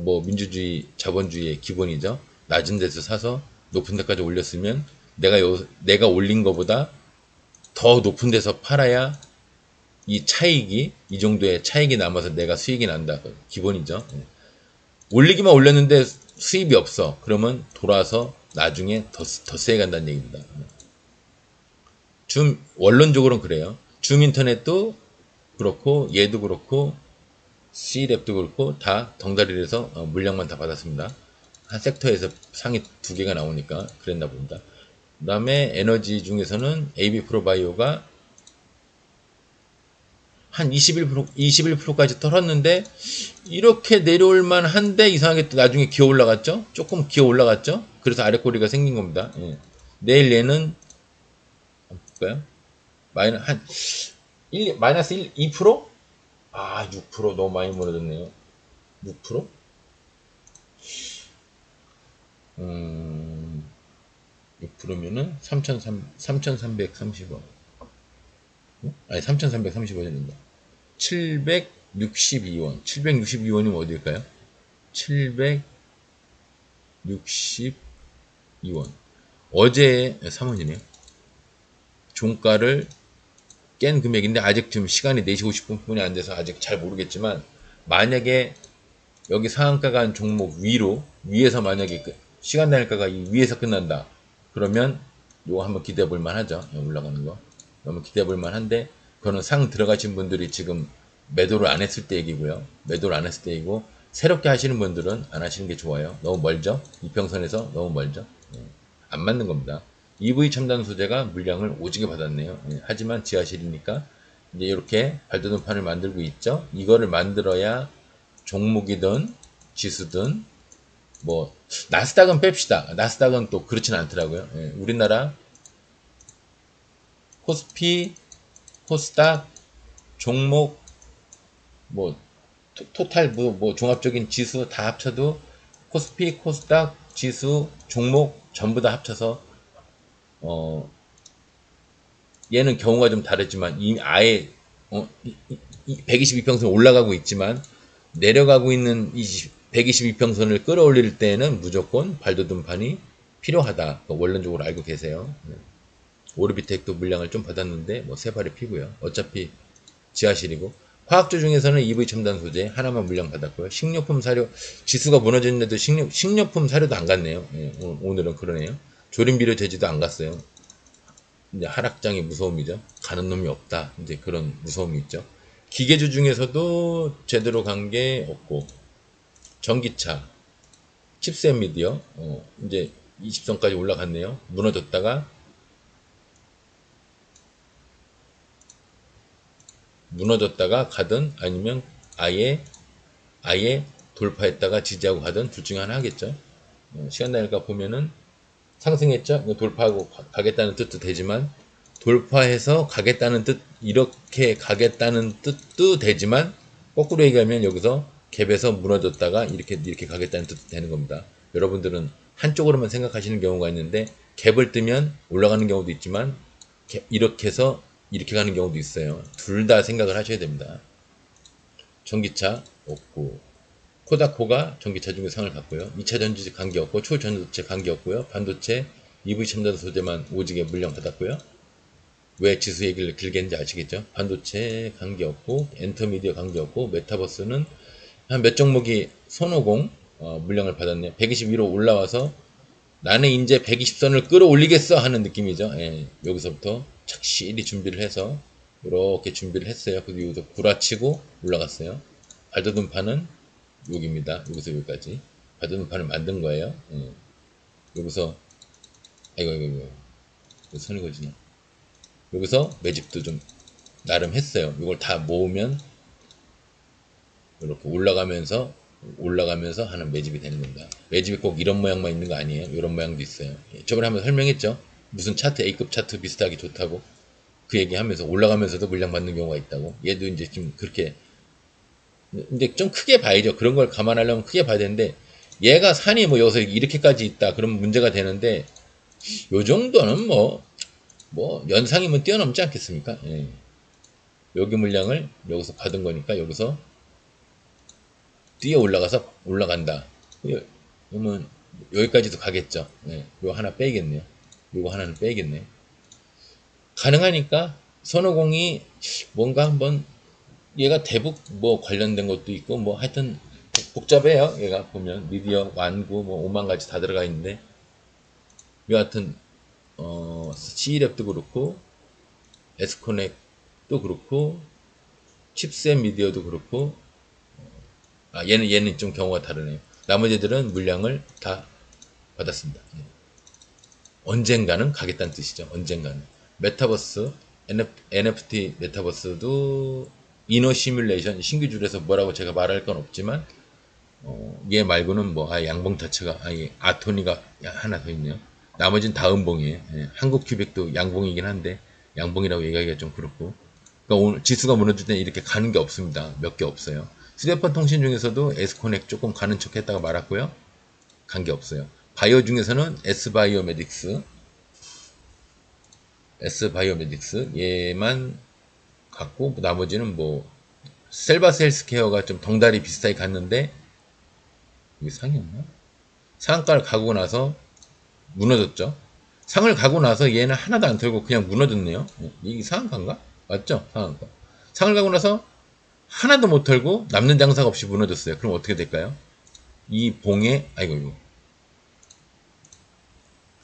A: 뭐 민주주의 자본주의의 기본이죠. 낮은 데서 사서 높은 데까지 올렸으면 내가 올린 거보다 더 높은 데서 팔아야 이 정도의 차익이 남아서 내가 수익이 난다. 기본이죠. 올리기만 올렸는데 수입이 없어. 그러면 돌아서 나중에 더 세게 간다는 얘기입니다. 원론적으로는 그래요. 줌 인터넷도 그렇고, 얘도 그렇고, C랩도 그렇고, 다 덩다리를 해서 물량만 다 받았습니다. 한 섹터에서 상위 두 개가 나오니까 그랬나 봅니다. 그 다음에 에너지 중에서는 AB프로바이오가 한 21%까지 털었는데, 이렇게 내려올 만한데, 이상하게 또 나중에 기어 올라갔죠? 조금 기어 올라갔죠? 그래서 아래 꼬리가 생긴 겁니다. 예. 내일 얘는, 볼까요? 마이너스 2%? 아, 6% 너무 많이 무너졌네요. 6%? 6%면은 3,330원. 아니, 3,330원입니다. 762원. 762원이면 어딜까요? 762원. 어제 3원이네요. 종가를 깬 금액인데 아직 지금 시간이 4시 50분뿐이 안 돼서 아직 잘 모르겠지만 만약에 여기 상한가가 한 종목 위에서 만약에 시간 단일가가 이 위에서 끝난다. 그러면 요거 한번 기대해 볼 만하죠. 올라가는 거. 너무 기대해 볼 만한데 그거는 상 들어가신 분들이 지금 매도를 안 했을 때 얘기고요. 매도를 안 했을 때 얘기고 새롭게 하시는 분들은 안 하시는 게 좋아요. 너무 멀죠? 이평선에서 너무 멀죠? 안 맞는 겁니다. EV 첨단 소재가 물량을 오지게 받았네요. 하지만 지하실이니까 이제 이렇게 발도등판을 만들고 있죠. 이거를 만들어야 종목이든 지수든 뭐 나스닥은 뺍시다. 나스닥은 또 그렇진 않더라고요. 우리나라 코스피, 코스닥, 종목 뭐 토탈 뭐 종합적인 지수 다 합쳐도 코스피, 코스닥, 지수, 종목 전부 다 합쳐서 얘는 경우가 좀 다르지만 아예 122평선 올라가고 있지만 내려가고 있는 122평선을 끌어올릴 때에는 무조건 발도등판이 필요하다. 원론적으로 알고 계세요. 오르비텍도 물량을 좀 받았는데 뭐 세 발이 피고요. 어차피 지하실이고 화학주 중에서는 EV 첨단 소재 하나만 물량 받았고요. 식료품 사료 지수가 무너졌는데도 식료품 사료도 안 갔네요. 예, 오늘은 그러네요. 조림비료 제지도 안 갔어요. 이제 하락장의 무서움이죠. 가는 놈이 없다. 이제 그런 무서움이 있죠. 기계주 중에서도 제대로 간 게 없고 전기차, 칩셋 미디어 이제 20선까지 올라갔네요. 무너졌다가 가든 아니면 아예 돌파했다가 지지하고 가든 둘 중에 하나 하겠죠. 시간 단위가 보면은 상승했죠. 돌파하고 가겠다는 뜻도 되지만 돌파해서 가겠다는 뜻 이렇게 가겠다는 뜻도 되지만 거꾸로 얘기하면 여기서 갭에서 무너졌다가 이렇게 가겠다는 뜻도 되는 겁니다. 여러분들은 한쪽으로만 생각하시는 경우가 있는데 갭을 뜨면 올라가는 경우도 있지만 이렇게 해서 이렇게 가는 경우도 있어요. 둘 다 생각을 하셔야 됩니다. 전기차 없고 코다코가 전기차 중에 상을 받고요. 2차 전지 관계없고 초전도체 관계없고요. 반도체 EV 첨단 소재만 오지게 물량 받았고요. 왜 지수 얘기를 길게 했는지 아시겠죠? 반도체 관계없고 엔터미디어 관계없고 메타버스는 한 몇 종목이 손오공 물량을 받았네요. 121호 올라와서 나는 이제 120선을 끌어올리겠어 하는 느낌이죠. 예, 여기서부터 착실히 준비를 해서 이렇게 준비를 했어요. 그리고 여기서 구라치고 올라갔어요. 발돋움 판은 여기입니다. 여기서 여기까지 발돋움 판을 만든 거예요. 예. 여기서 이거 손이 거지나. 여기서 매집도 좀 나름 했어요. 이걸 다 모으면 이렇게 올라가면서 하는 매집이 되는 겁니다. 매집이 꼭 이런 모양만 있는 거 아니에요. 이런 모양도 있어요. 저번에 한번 설명했죠. 무슨 차트 A급 차트 비슷하게 좋다고 그 얘기하면서 올라가면서도 물량 받는 경우가 있다고. 얘도 이제 좀 그렇게 근데 좀 크게 봐야죠. 그런 걸 감안하려면 크게 봐야 되는데 얘가 산이 뭐 여기서 이렇게까지 있다. 그러면 문제가 되는데 요 정도는 뭐 연상이면 뛰어넘지 않겠습니까? 예. 여기 물량을 여기서 받은 거니까 여기서 뛰어 올라가서 올라간다. 그러면 여기까지도 가겠죠. 예. 요 하나 빼겠네요. 요거 하나는 빼겠네요. 가능하니까 선호공이 뭔가 한번 얘가 대북 뭐 관련된 것도 있고 뭐 하여튼 복잡해요. 얘가 보면 미디어 완구 뭐 5만 가지 다 들어가 있는데 여하튼 C랩도 그렇고 에스코넥도 그렇고 칩셋 미디어도 그렇고 얘는 좀 경우가 다르네요. 나머지들은 물량을 다 받았습니다. 언젠가는 가겠다는 뜻이죠. 언젠가는. 메타버스, NFT 메타버스도 이너 시뮬레이션 신규 줄에서 뭐라고 제가 말할 건 없지만 얘 말고는 양봉타츠가 아토니가 하나 더 있네요. 나머지는 다 음봉이에요. 예, 한국 큐빅도 양봉이긴 한데 양봉이라고 얘기하기가 좀 그렇고 그러니까 오늘 지수가 무너질 때는 이렇게 가는 게 없습니다. 몇 개 없어요. 휴대폰 통신 중에서도 에스코넥 조금 가는 척 했다가 말았고요. 간 게 없어요. 바이오 중에서는 S바이오메딕스 얘만 갔고 나머지는 셀바스 헬스케어가 좀 덩달이 비슷하게 갔는데 이게 상이었나? 상한가를 가고 나서 무너졌죠. 상을 가고 나서 얘는 하나도 안 털고 그냥 무너졌네요. 이게 상한가인가? 맞죠? 상한가. 상을 가고 나서 하나도 못 털고 남는 장사가 없이 무너졌어요. 그럼 어떻게 될까요? 이 봉에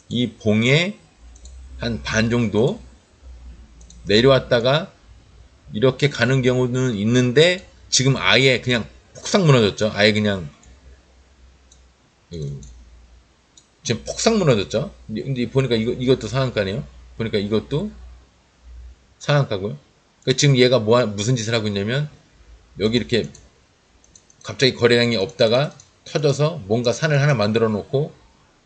A: 이 봉에 한 반 정도 내려왔다가 이렇게 가는 경우는 있는데 지금 아예 그냥 폭삭 무너졌죠. 아예 그냥 지금 폭삭 무너졌죠. 근데 보니까 이것도 상한가네요. 보니까 이것도 상한가고요. 그러니까 지금 얘가 무슨 짓을 하고 있냐면 여기 이렇게 갑자기 거래량이 없다가 터져서 뭔가 산을 하나 만들어 놓고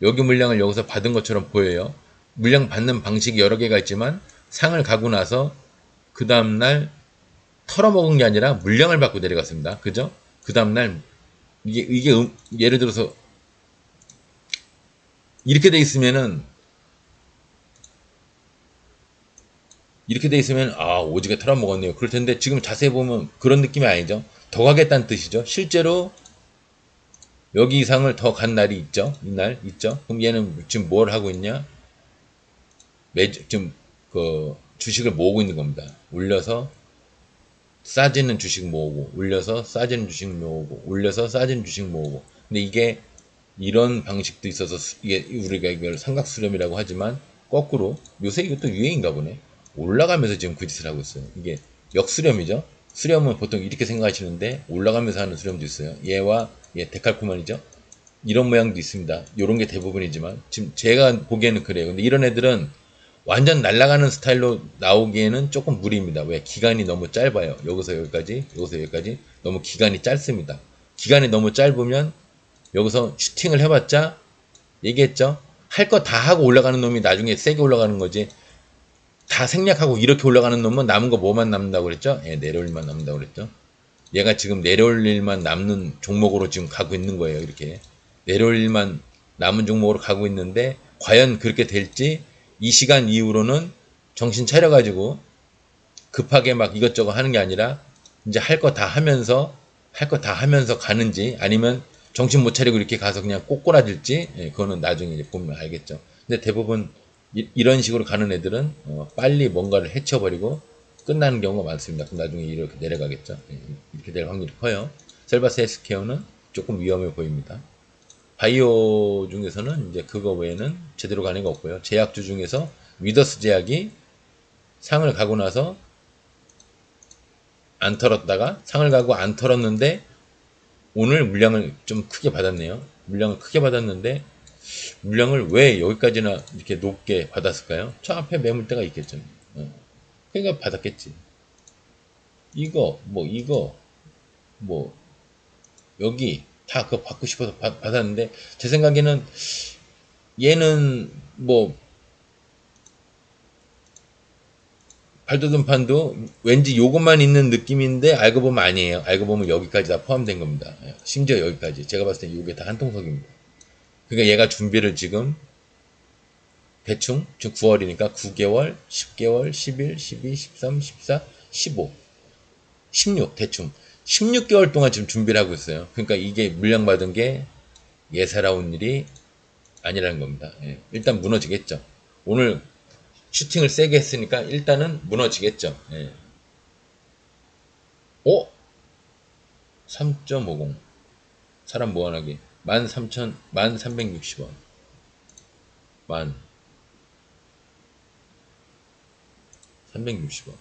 A: 여기 물량을 여기서 받은 것처럼 보여요. 물량 받는 방식이 여러 개가 있지만 상을 가고 나서 그 다음날 털어먹은 게 아니라 물량을 받고 내려갔습니다. 그죠? 그 다음날 이게 예를 들어서 이렇게 돼 있으면 오지게 털어먹었네요. 그럴 텐데 지금 자세히 보면 그런 느낌이 아니죠. 더 가겠다는 뜻이죠. 실제로 여기 이상을 더 간 날이 있죠. 이날 있죠. 그럼 얘는 지금 뭘 하고 있냐? 지금 주식을 모으고 있는 겁니다. 올려서 싸지는 주식 모으고 올려서 싸지는 주식 모으고 올려서 싸지는 주식 모으고. 근데 이게 이런 방식도 있어서 이게 우리가 이걸 삼각수렴이라고 하지만 거꾸로 요새 이것도 유행인가 보네. 올라가면서 지금 그 짓을 하고 있어요. 이게 역수렴이죠. 수렴은 보통 이렇게 생각하시는데 올라가면서 하는 수렴도 있어요. 얘와 얘 데칼코마니죠. 이런 모양도 있습니다. 요런 게 대부분이지만 지금 제가 보기에는 그래요. 근데 이런 애들은 완전 날아가는 스타일로 나오기에는 조금 무리입니다. 왜? 기간이 너무 짧아요. 여기서 여기까지, 여기서 여기까지 너무 기간이 짧습니다. 기간이 너무 짧으면 여기서 슈팅을 해봤자 얘기했죠. 할 거 다 하고 올라가는 놈이 나중에 세게 올라가는 거지. 다 생략하고 이렇게 올라가는 놈은 남은 거 뭐만 남는다고 그랬죠? 예, 내려올 일만 남는다고 그랬죠. 얘가 지금 내려올 일만 남는 종목으로 지금 가고 있는 거예요. 이렇게 내려올 일만 남은 종목으로 가고 있는데 과연 그렇게 될지 이 시간 이후로는 정신 차려가지고 급하게 막 이것저것 하는 게 아니라 이제 할 거 다 하면서 가는지 아니면 정신 못 차리고 이렇게 가서 그냥 꼬꼬라질지, 예, 그거는 나중에 이제 보면 알겠죠. 근데 대부분 이런 식으로 가는 애들은 빨리 뭔가를 해쳐버리고 끝나는 경우가 많습니다. 그럼 나중에 이렇게 내려가겠죠. 예, 이렇게 될 확률이 커요. 셀바스 헬스케어는 조금 위험해 보입니다. 바이오 중에서는 이제 그거 외에는 제대로 가는 게 없고요. 제약주 중에서 위더스 제약이 상을 가고 나서 안 털었다가 상을 가고 안 털었는데 오늘 물량을 좀 크게 받았네요. 물량을 크게 받았는데 물량을 왜 여기까지나 이렇게 높게 받았을까요? 저 앞에 매물대가 있겠죠. 그러니까 받았겠지. 이거 뭐 여기 다 그거 받고 싶어서 받았는데 제 생각에는 얘는 뭐 발도듬판도 왠지 요것만 있는 느낌인데 알고 보면 아니에요. 알고 보면 여기까지 다 포함된 겁니다. 심지어 여기까지 제가 봤을 때 이게 다 한통속입니다. 그러니까 얘가 준비를 지금 대충 지금 9월이니까 9개월, 10개월, 11, 12, 13, 14, 15, 16 대충 16개월 동안 지금 준비를 하고 있어요. 그러니까 이게 물량 받은 게 예사로운 일이 아니라는 겁니다. 예. 일단 무너지겠죠. 오늘 슈팅을 세게 했으니까 일단은 무너지겠죠. 예. 오? 3.50 사람 모아나기 13,360원 만 360원.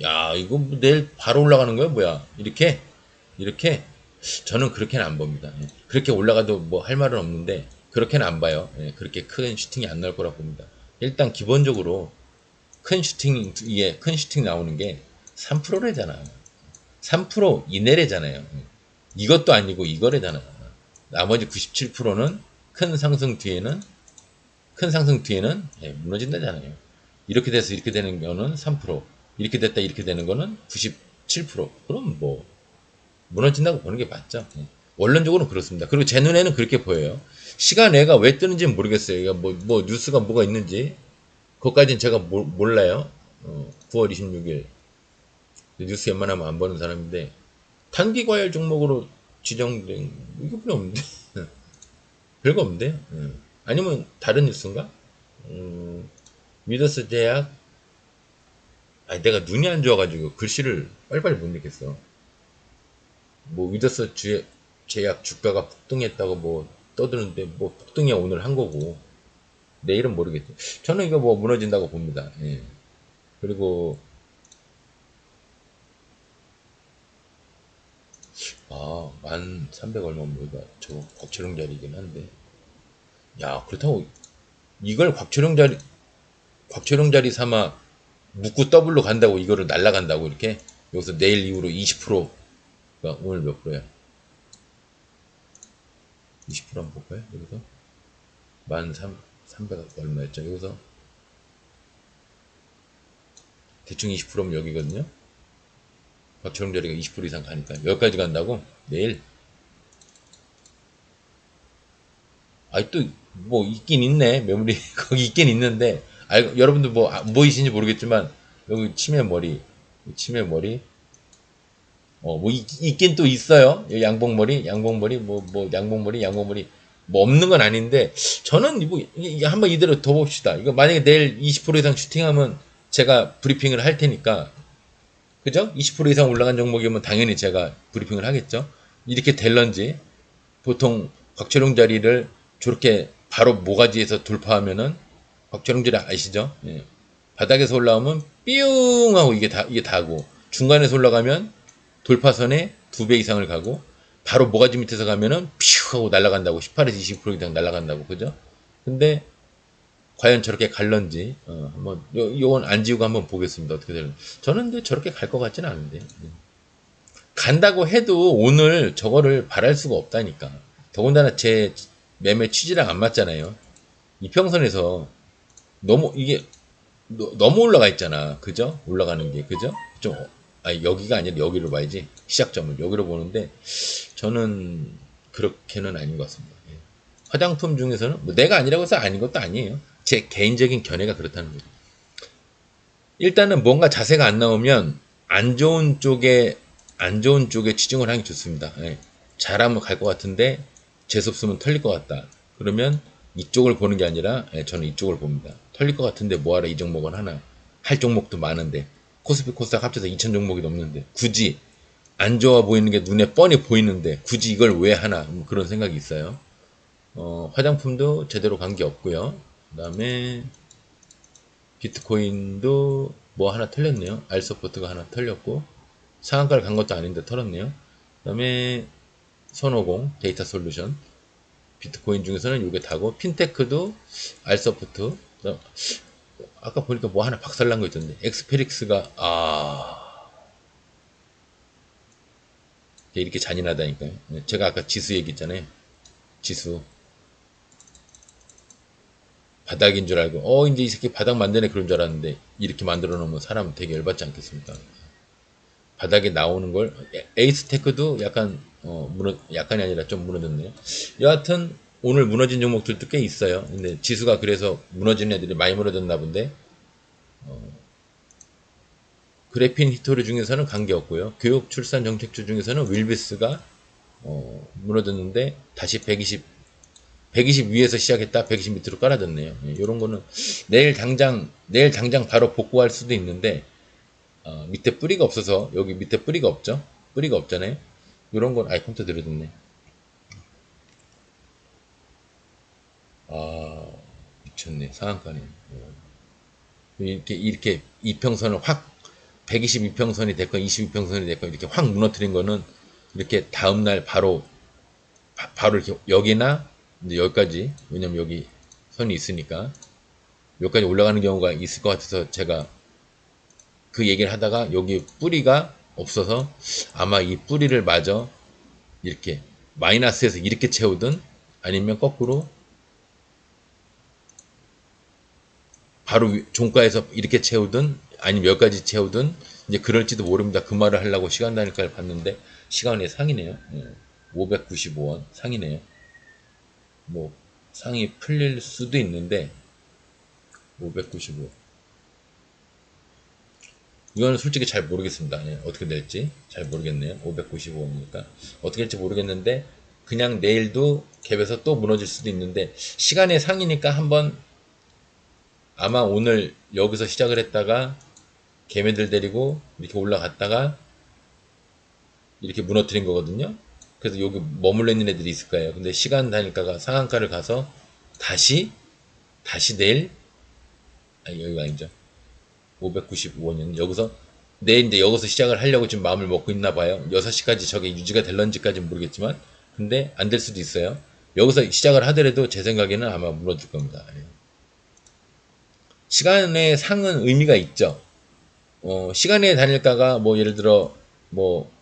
A: 야, 이거 뭐 내일 바로 올라가는 거야? 뭐야? 이렇게? 이렇게? 저는 그렇게는 안 봅니다. 예. 그렇게 올라가도 뭐 할 말은 없는데, 그렇게는 안 봐요. 예. 그렇게 큰 슈팅이 안 나올 거라고 봅니다. 일단 기본적으로 큰 슈팅, 위에 큰 슈팅 나오는 게 3%래잖아. 3% 이내래잖아요. 이것도 아니고 이거래잖아. 나머지 97%는 큰 상승 뒤에는 예, 무너진다잖아요. 이렇게 돼서 이렇게 되는 거는 3%, 이렇게 됐다 이렇게 되는 거는 97%. 그럼 뭐 무너진다고 보는 게 맞죠. 예. 원론적으로는 그렇습니다. 그리고 제 눈에는 그렇게 보여요. 시간 애가 왜 뜨는지는 모르겠어요. 그러니까 뭐 뉴스가 뭐가 있는지 그것까지는 제가 몰라요. 9월 26일 뉴스 웬만하면 안 보는 사람인데 단기 과열 종목으로 지정된 이거 필요 없는데 별거 없는데. 아니면 다른 뉴스인가? 미더스 제약. 아니 내가 눈이 안 좋아가지고 글씨를 빨리빨리 못 읽겠어. 뭐 위더스 제약 주가가 폭등했다고 뭐 떠드는데 뭐 폭등이 오늘 한 거고 내일은 모르겠죠. 저는 이거 뭐 무너진다고 봅니다. 예. 그리고 1,300 얼마 뭐가 저거 곽철용 자리이긴 한데 야 그렇다고 이걸 곽철용 자리 삼아 묶고 더블로 간다고 이거를 날라간다고 이렇게 여기서 내일 이후로 20%가 오늘 몇 프로야? 20% 한번 볼까요? 여기서 1300 얼마였죠? 여기서 대충 20%면 여기거든요. 곽철용 자리가 20% 이상 가니까 여기까지 간다고 내일. 아이 또 뭐 있긴 있네 매물이 거기 있긴 있는데 여러분들 뭐 보이시는지 모르겠지만 여기 치매머리 뭐 있긴 또 있어요. 여기 양봉머리 뭐 없는 건 아닌데 저는 뭐 한번 이대로 더 봅시다. 이거 만약에 내일 20% 이상 슈팅하면 제가 브리핑을 할 테니까 그죠? 20% 이상 올라간 종목이면 당연히 제가 브리핑을 하겠죠. 이렇게 될런지 보통 박철용 자리를 저렇게 바로 모가지에서 돌파하면은 박철용 자리 아시죠? 예. 바닥에서 올라오면 삐용 하고 이게 다고 중간에서 올라가면 돌파선에 2배 이상을 가고 바로 모가지 밑에서 가면은 퓨 하고 날아간다고 18에서 20% 이상 날아간다고 그죠? 근데 과연 저렇게 갈런지 한번 요건 안 지우고 한번 보겠습니다. 어떻게 되는 저는 근데 저렇게 갈 것 같지는 않은데 간다고 해도 오늘 저거를 바랄 수가 없다니까. 더군다나 제 매매 취지랑 안 맞잖아요. 이평선에서 너무 이게 너무 올라가 있잖아. 그죠? 올라가는 게 그죠? 좀 아니 여기가 아니라 여기로 봐야지. 시작점을 여기로 보는데 저는 그렇게는 아닌 것 같습니다. 예. 화장품 중에서는 뭐 내가 아니라고 해서 아닌 것도 아니에요. 제 개인적인 견해가 그렇다는 거죠. 일단은 뭔가 자세가 안 나오면 안 좋은 쪽에 치중을 하는 게 좋습니다. 예. 잘하면 갈 것 같은데 재수없으면 털릴 것 같다. 그러면 이쪽을 보는 게 아니라 저는 이쪽을 봅니다. 털릴 것 같은데 뭐하러 이 종목을 하나. 할 종목도 많은데 코스피 코스닥 합쳐서 2천 종목이 넘는데 굳이 안 좋아 보이는 게 눈에 뻔히 보이는데 굳이 이걸 왜 하나 그런 생각이 있어요. 화장품도 제대로 간 게 없고요. 그 다음에 비트코인도 뭐 하나 털렸네요. 알서포트가 하나 털렸고 상한가를 간 것도 아닌데 털었네요. 그 다음에 선호공 데이터 솔루션 비트코인 중에서는 이게 다고 핀테크도 알서포트 아까 보니까 뭐 하나 박살난 거 있던데 엑스페릭스가 이렇게 잔인하다니까요. 제가 아까 지수 얘기했잖아요. 지수 바닥인 줄 알고 이제 이 새끼 바닥 만드네 그런 줄 알았는데 이렇게 만들어 놓으면 사람 되게 열받지 않겠습니까? 바닥에 나오는 걸 에이스테크도 약간 약간이 아니라 좀 무너졌네요. 여하튼 오늘 무너진 종목들도 꽤 있어요. 근데 지수가 그래서 무너진 애들이 많이 무너졌나 본데 그래핀 히토리 중에서는 관계없고요. 교육 출산 정책주 중에서는 윌비스가 무너졌는데 다시 120 위에서 시작했다 120 밑으로 깔아졌네요. 이런 거는 내일 당장 바로 복구할 수도 있는데 밑에 뿌리가 없어서 여기 밑에 뿌리가 없죠. 뿌리가 없잖아요. 이런 건 컴퓨터 들어줬네. 미쳤네. 상한가네. 이렇게 이평선을 확 122평선이 됐건 22평선이 됐건 이렇게 확 무너뜨린 거는 이렇게 다음날 바로 이렇게 여기나 이제 여기까지 왜냐면 여기 선이 있으니까 여기까지 올라가는 경우가 있을 것 같아서 제가 그 얘기를 하다가 여기 뿌리가 없어서 아마 이 뿌리를 마저 이렇게 마이너스에서 이렇게 채우든 아니면 거꾸로 바로 종가에서 이렇게 채우든 아니면 여기까지 채우든 이제 그럴지도 모릅니다. 그 말을 하려고 시간 단위가를 봤는데 시간의 상이네요. 595원 상이네요. 뭐 상이 풀릴 수도 있는데 595 이거는 솔직히 잘 모르겠습니다. 어떻게 될지 잘 모르겠네요. 595원이니까 어떻게 될지 모르겠는데 그냥 내일도 갭에서 또 무너질 수도 있는데 시간의 상이니까 한번 아마 오늘 여기서 시작을 했다가 개매들 데리고 이렇게 올라갔다가 이렇게 무너뜨린 거거든요. 그래서 여기 머물러 있는 애들이 있을 거예요. 근데 시간 단일가가 상한가를 가서 다시 내일 여기가 아니죠. 595년 여기서 내일 이제 여기서 시작을 하려고 지금 마음을 먹고 있나 봐요. 6시까지 저게 유지가 될런지까지는 모르겠지만 근데 안 될 수도 있어요. 여기서 시작을 하더라도 제 생각에는 아마 무너질 겁니다. 시간의 상은 의미가 있죠. 시간의 단일가가 뭐 예를 들어 뭐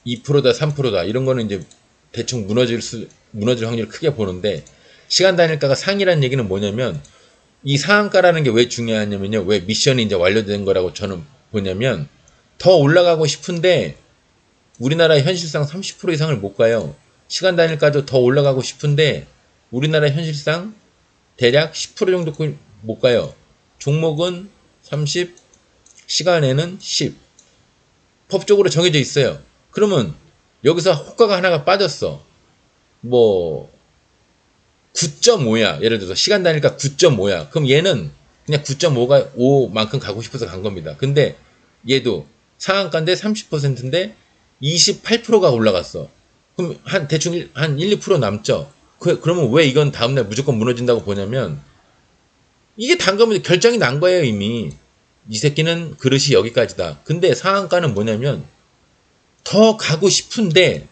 A: 2%다 3%다 이런 거는 이제 대충 무너질 확률을 크게 보는데 시간 단일가가 상이라는 얘기는 뭐냐면 이 상한가라는 게 왜 중요하냐면요. 왜 미션이 이제 완료된 거라고 저는 보냐면 더 올라가고 싶은데 우리나라 현실상 30% 이상을 못 가요. 시간 단일가도 더 올라가고 싶은데 우리나라 현실상 대략 10% 정도 못 가요. 종목은 30, 시간에는 10. 법적으로 정해져 있어요. 그러면 여기서 호가가 하나가 빠졌어. 뭐 9.5야. 예를 들어서 시간 단위가 9.5야. 그럼 얘는 그냥 9.5가 5만큼 가고 싶어서 간 겁니다. 근데 얘도 상한가인데 30%인데 28%가 올라갔어. 그럼 한 대충 한 1, 2% 남죠. 그러면 왜 이건 다음날 무조건 무너진다고 보냐면 이게 단가면 결정이 난 거예요 이미. 이 새끼는 그릇이 여기까지다. 근데 상한가는 뭐냐면 더 가고 싶은데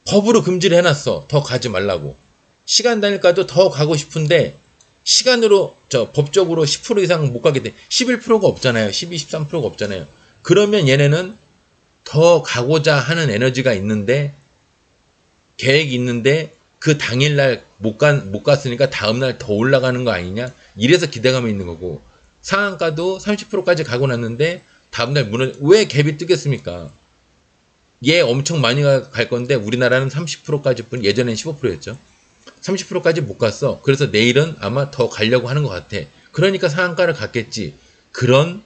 A: 법으로 금지를 해놨어. 더 가지 말라고. 시간 단일가도 더 가고 싶은데 시간으로 법적으로 10% 이상 못 가게 돼. 11%가 없잖아요. 12, 13%가 없잖아요. 그러면 얘네는 더 가고자 하는 에너지가 있는데 계획이 있는데 그 당일날 못 갔으니까 다음날 더 올라가는 거 아니냐? 이래서 기대감이 있는 거고 상한가도 30%까지 가고 났는데 다음날 왜 갭이 뜨겠습니까? 얘 엄청 많이 갈 건데 우리나라는 30%까지 뿐 예전엔 15%였죠. 30%까지 못 갔어. 그래서 내일은 아마 더 가려고 하는 것 같아. 그러니까 상한가를 갔겠지. 그런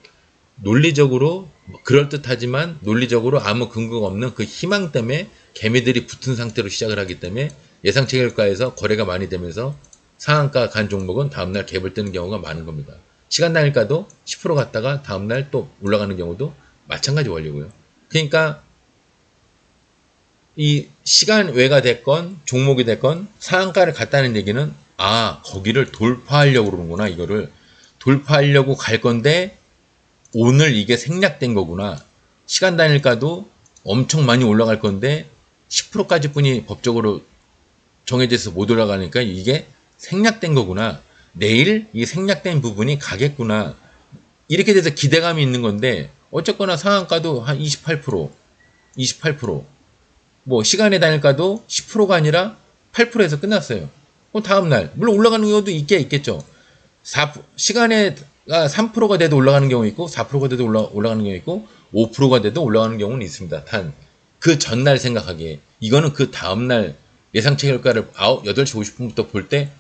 A: 논리적으로 그럴듯하지만 논리적으로 아무 근거가 없는 그 희망 때문에 개미들이 붙은 상태로 시작을 하기 때문에 예상치 결과에서 거래가 많이 되면서 상한가 간 종목은 다음날 갭을 뜨는 경우가 많은 겁니다. 시간 단일가도 10% 갔다가 다음날 또 올라가는 경우도 마찬가지 원리고요. 그러니까 이 시간 외가 됐건 종목이 됐건 상한가를 갔다는 얘기는 거기를 돌파하려고 그러는구나. 이거를 돌파하려고 갈 건데 오늘 이게 생략된 거구나. 시간 단일가도 엄청 많이 올라갈 건데 10%까지 뿐이 법적으로 정해져서 못 올라가니까 이게 생략된 거구나. 내일 이 생략된 부분이 가겠구나. 이렇게 돼서 기대감이 있는 건데 어쨌거나 상한가도 한 28%, 뭐 시간의 단일가도 10%가 아니라 8%에서 끝났어요. 그럼 다음날 물론 올라가는 경우도 있겠죠. 시간에가 3%가 돼도 올라가는 경우 있고 4%가 돼도 올라가는 경우 있고 5%가 돼도 올라가는 경우는 있습니다. 단 그 전날 생각하기에 이거는 그 다음날 예상치 결과를 8시 50분부터 볼 때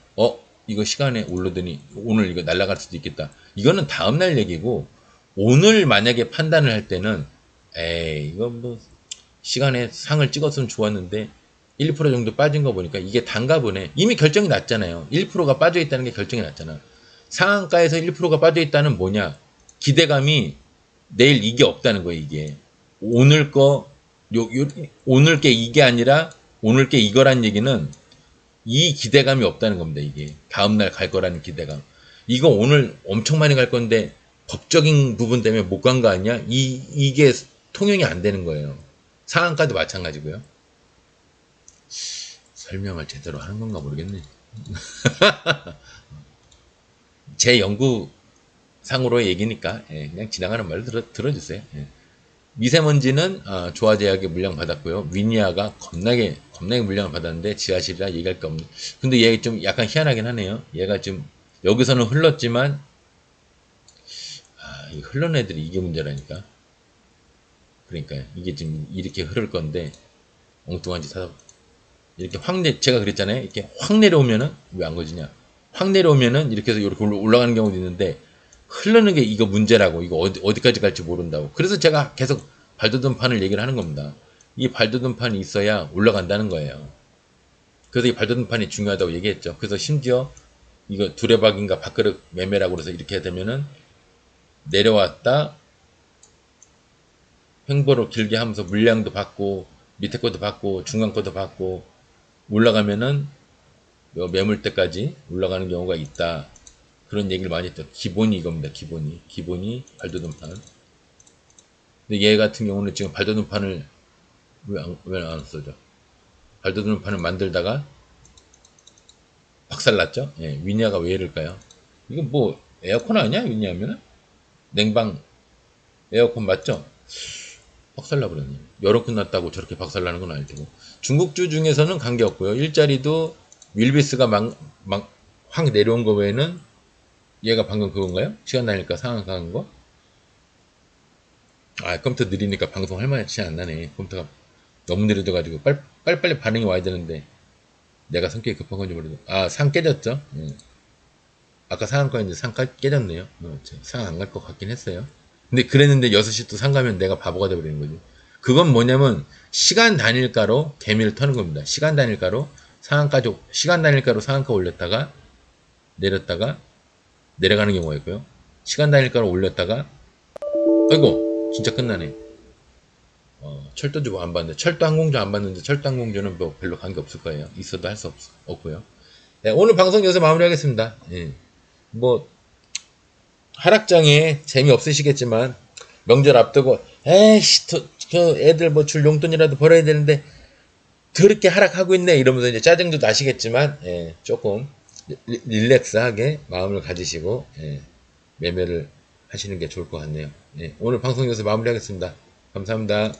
A: 이거 시간에 오르더니 오늘 이거 날아갈 수도 있겠다. 이거는 다음날 얘기고 오늘 만약에 판단을 할 때는 이거 뭐 시간에 상을 찍었으면 좋았는데 1% 정도 빠진 거 보니까 이게 단가 보네. 이미 결정이 났잖아요. 1%가 빠져 있다는 게 결정이 났잖아. 상한가에서 1%가 빠져 있다는 뭐냐? 기대감이 내일 이게 없다는 거예요, 이게. 오늘 오늘 게 이게 아니라 오늘 게 이거란 얘기는 이 기대감이 없다는 겁니다, 이게. 다음날 갈 거라는 기대감. 이거 오늘 엄청 많이 갈 건데 법적인 부분 때문에 못 간 거 아니야? 이게 통용이 안 되는 거예요. 상한가도 마찬가지고요. 설명을 제대로 하는 건가 모르겠네. 제 연구상으로의 얘기니까 그냥 지나가는 말로 들어주세요. 미세먼지는 조화제약에 물량받았고요. 위니아가 겁나게 물량을 받았는데 지하실이라 얘기할 게 없는. 근데 얘 좀 약간 희한하긴 하네요. 얘가 좀 여기서는 흘렀지만 이 흘러는 애들이 이게 문제라니까. 그러니까 이게 지금 이렇게 흐를 건데 엉뚱한 짓 하다 이렇게 제가 그랬잖아요. 이렇게 확 내려오면은 왜 안 거지냐? 확 내려오면은 이렇게 해서 이렇게 올라가는 경우도 있는데 흐르는 게 이거 문제라고. 이거 어디까지 갈지 모른다고. 그래서 제가 계속 발돋움 판을 얘기를 하는 겁니다. 이 발돋움 판이 있어야 올라간다는 거예요. 그래서 이 발돋움 판이 중요하다고 얘기했죠. 그래서 심지어 이거 두레박인가 밥그릇 매매라고 그래서 이렇게 되면은 내려왔다 횡보를 길게 하면서 물량도 받고 밑에 것도 받고 중간 것도 받고 올라가면은 매물대까지 올라가는 경우가 있다. 그런 얘기를 많이 했죠. 기본이 이겁니다. 기본이 발돋움판. 근데 얘 같은 경우는 지금 발돋움판을 왜 안 써죠? 발돋움판을 만들다가 박살났죠? 위니아가 왜 이럴까요? 이거 뭐 에어컨 아니야? 위니아면은? 냉방 에어컨 맞죠? 박살나버렸네. 여름 끝났다고 저렇게 박살나는 건 아닐 테고. 중국주 중에서는 관계없고요. 일자리도 윌비스가 확 내려온 거 외에는 얘가 방금 그건가요? 시간 나니까 상한 강한 거? 컴퓨터 느리니까 방송 할 만치 안 나네. 컴퓨터가 너무 느려져가지고 빨리빨리 반응이 와야 되는데 내가 성격이 급한 건지 모르겠어. 상 깨졌죠? 아까 상한가였는데 상 깨졌네요. 상 안 갈 것 같긴 했어요. 근데 그랬는데 6시 또 상 가면 내가 바보가 돼버리는 거지. 그건 뭐냐면 시간 단일가로 개미를 터는 겁니다. 시간 단일가로 상한가 올렸다가 내렸다가 내려가는 경우가 있고요. 시간 단일가로 올렸다가 아이고 진짜 끝나네. 철도주 뭐 안 봤는데, 철도 항공주 안 봤는데, 철도 항공주는 뭐 별로 관계 없을 거예요. 있어도 할 수 없고요. 네, 오늘 방송 여기서 마무리하겠습니다. 예. 뭐, 하락장에 재미없으시겠지만, 명절 앞두고, 에이씨, 저 애들 뭐 줄 용돈이라도 벌어야 되는데, 더럽게 하락하고 있네. 이러면서 이제 짜증도 나시겠지만, 예, 조금 릴렉스하게 마음을 가지시고, 예, 매매를 하시는 게 좋을 것 같네요. 예, 오늘 방송 여기서 마무리하겠습니다. 감사합니다.